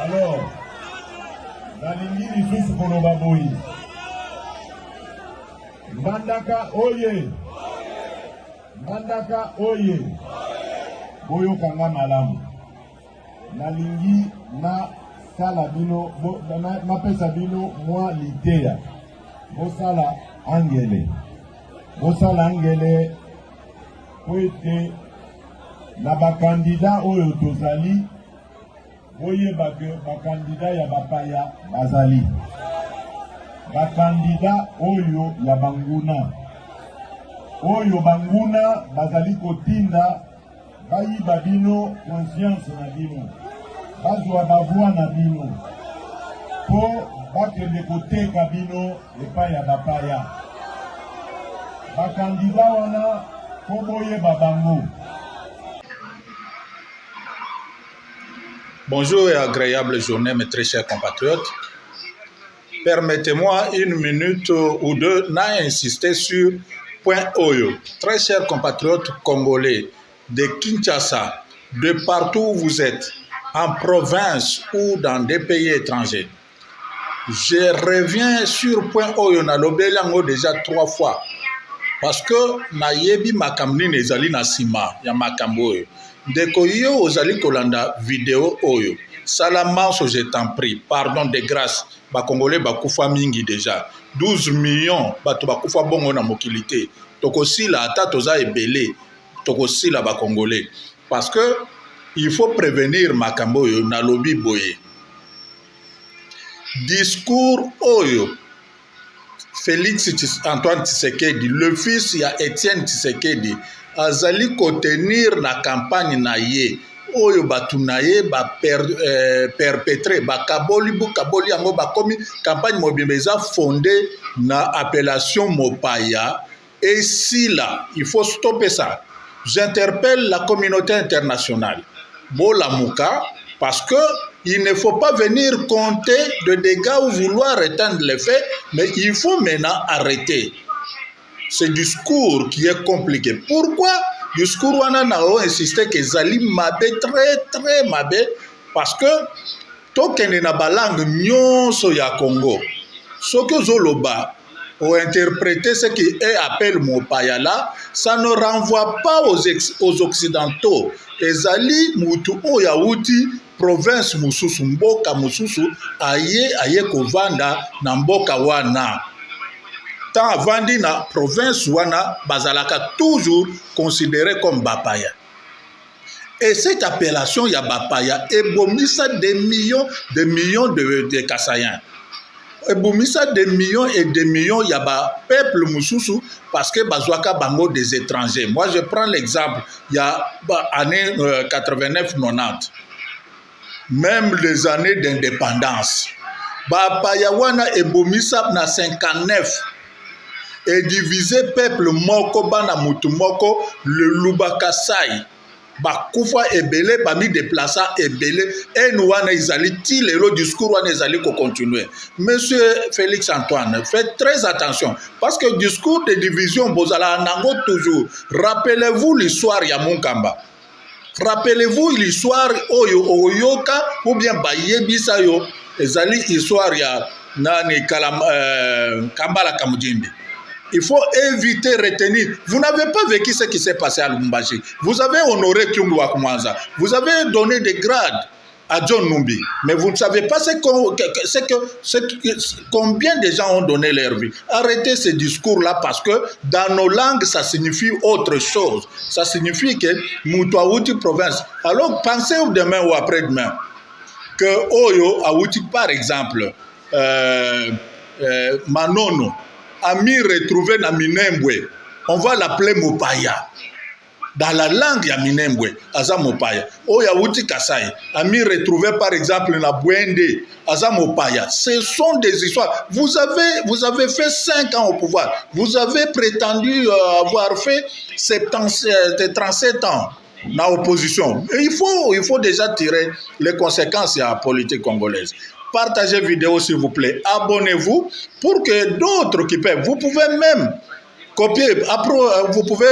Alors, nalingi lisusu koloba boyi. Mbandaka oye. Mbandaka oye. Boyo kanga malamu. Nalingi na sala bino, na pesa bino mwa litea. Bosala angele. Bosala angele. Kwete na bakandida oyo tozali. Boye bakandida ya bapaya bazali. Bakandida oyo ya banguna. Oyo banguna bazali kotinda bayiba bino conscience na bino. Bazwa bavua na bino. Po bakende koteka bino epai ya bapaya. Bakandida wana po boye babango. Bonjour et agréable journée, mes très chers compatriotes. Permettez-moi une minute ou deux d'insister sur Point Oyo. Très chers compatriotes congolais de Kinshasa, de partout où vous êtes, en province ou dans des pays étrangers. Je reviens sur Point Oyo na lobelango déjà 3 fois. Parce que na yebi makamni nezali na sima ya makambo oyo. Ndeko yo ozali kolanda vidéo oyo. Salamanso, je t'en prie, pardon de grâce. Ba Congolais bakufa mingi déjà. 12 millions bato bakufa bongo na mokilité. Tokosila ata toza ebele. Tokosila ba Congolais. Parce que il faut prévenir makambo oyo na lobi boye. Discours oyo. Félix Antoine Tshisekedi, le fils ya Étienne Tshisekedi, azali kotenir na campagne na ye. Oyo batu na ye ba perpétré, ba kaboli yango ba komi campagne mobimeza fondée na appellation Mopaya. Et si là, il faut stopper ça. J'interpelle la communauté internationale. Bola Mouka, parce que il ne faut pas venir compter de dégâts ou vouloir éteindre les faits, mais il faut maintenant arrêter ce discours qui est compliqué. Pourquoi discours wana nao insisté que zali mabe très mabe? Parce que tokende na balangue nyonso ya Congo. Soki ozoloba ou interpréter ce qui est appelé Mopaya là, ça ne renvoie pas aux occidentaux. Ezali mutu oya uti province mususu, mboka mususu aye kovanda na mboka wana. Tant avandi na province wana bazalaka toujours considéré comme Bapaya. Et cette appellation ya Bapaya ebomisa des millions de Kassaïens. Ebomisa des millions et des millions ya ba peuple mususu parce que bazwaka bango des étrangers. Moi je prends l'exemple il y a année 89-90. Même les années d'indépendance. Bapaya wana ebomisa na 59 et divisé peuple moko bana mutu moko le Lubakasai. Bakufa ebele bami déplaça ebele et nous wana izali ti le discours wana izali ko continuer. Monsieur Félix Antoine, faites très attention parce que discours de division bozala nango toujours. Rappelez-vous l'histoire ya Munkamba. Rappelez-vous l'histoire oyo oyoka ou bien bayebisa yo ezali histoire ya nani Kambala Kamujimbi. Il faut éviter, retenir. Vous n'avez pas vécu ce qui s'est passé à Lubumbashi. Vous avez honoré Kyungu Wakumanza. Vous avez donné des grades à John Numbi. Mais vous ne savez pas combien de gens ont donné leur vie. Arrêtez ce discours-là parce que dans nos langues, ça signifie autre chose. Ça signifie que Moutouaouti province. Alors pensez demain ou après-demain que Oyo Aouti, par exemple, Manono, Ami retrouvé na Minembwe, on va l'appeler Mopaya. Dans la langue ya Minembwe, aza Mopaya. Oya Wuti Kasai, ami retrouvé par exemple na Bwende, aza Mopaya. Ce sont des histoires. Vous avez fait 5 ans au pouvoir. Vous avez prétendu avoir fait 37 ans dans l'opposition. Il faut déjà tirer les conséquences de la politique congolaise. Partagez la vidéo s'il vous plaît. Abonnez-vous pour que d'autres qui peuvent. Vous pouvez même copier. Après, vous pouvez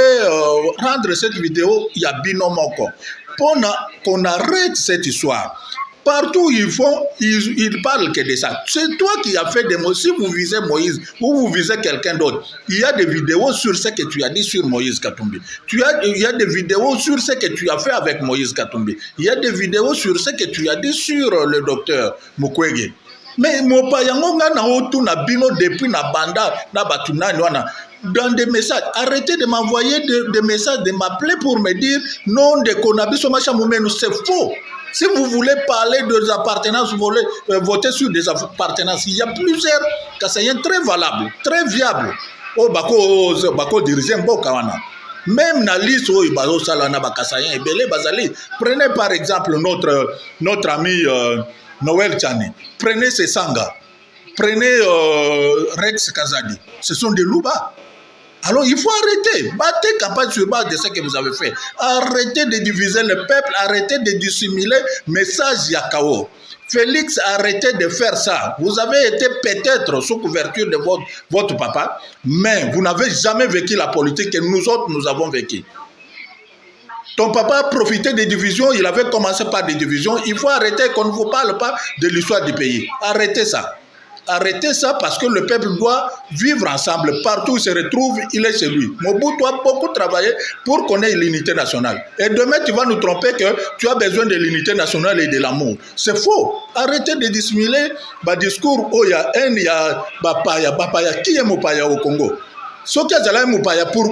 rendre cette vidéo. Il y a binomoko. Pour qu'on arrête cette histoire. Partout où ils parlent que de ça. C'est toi qui as fait des mots. Si vous visez Moïse ou vous visez quelqu'un d'autre, il y a des vidéos sur ce que tu as dit sur Moïse Katumbi. Il y a des vidéos sur ce que tu as fait avec Moïse Katumbi. Il y a des vidéos sur ce que tu as dit sur le docteur Mukwege. Mais mopayango nga na otu na bino depuis na banda na batunani wana. Dans des messages, arrêtez de m'envoyer des messages, de m'appeler pour me dire non de Konabiso Macha Moumenu, c'est faux. Si vous voulez parler des appartenances, vous voulez voter sur des appartenances, il y a plusieurs Kassaïens très valables, très viables. Oh, bako dirigeant Bokawana. Même na liste où il bazo salana bakassaïens et belé bazali. Prenez par exemple notre ami Noël Tchani. Prenez Sesanga. Prenez Rex Kazadi. Ce sont des loupas. Alors il faut arrêter. Battez campagne sur base de ce que vous avez fait. Arrêtez de diviser le peuple. Arrêtez de dissimuler message Yakao. Félix, arrêtez de faire ça. Vous avez été peut-être sous couverture de votre papa, mais vous n'avez jamais vécu la politique que nous autres, nous avons vécu. Ton papa a profité des divisions. Il avait commencé par des divisions. Il faut arrêter qu'on ne vous parle pas de l'histoire du pays. Arrêtez ça. Arrêtez ça parce que le peuple doit vivre ensemble. Partout où il se retrouve, il est chez lui. Mobutu a beaucoup travaillé pour qu'on ait l'unité nationale. Et demain, tu vas nous tromper que tu as besoin de l'unité nationale et de l'amour. C'est faux. Arrêtez de dissimuler le discours où il y a un, il y a Bapaya. Bapaya, qui est Mopaya au Congo? Ce qui est Mopaya, pourquoi?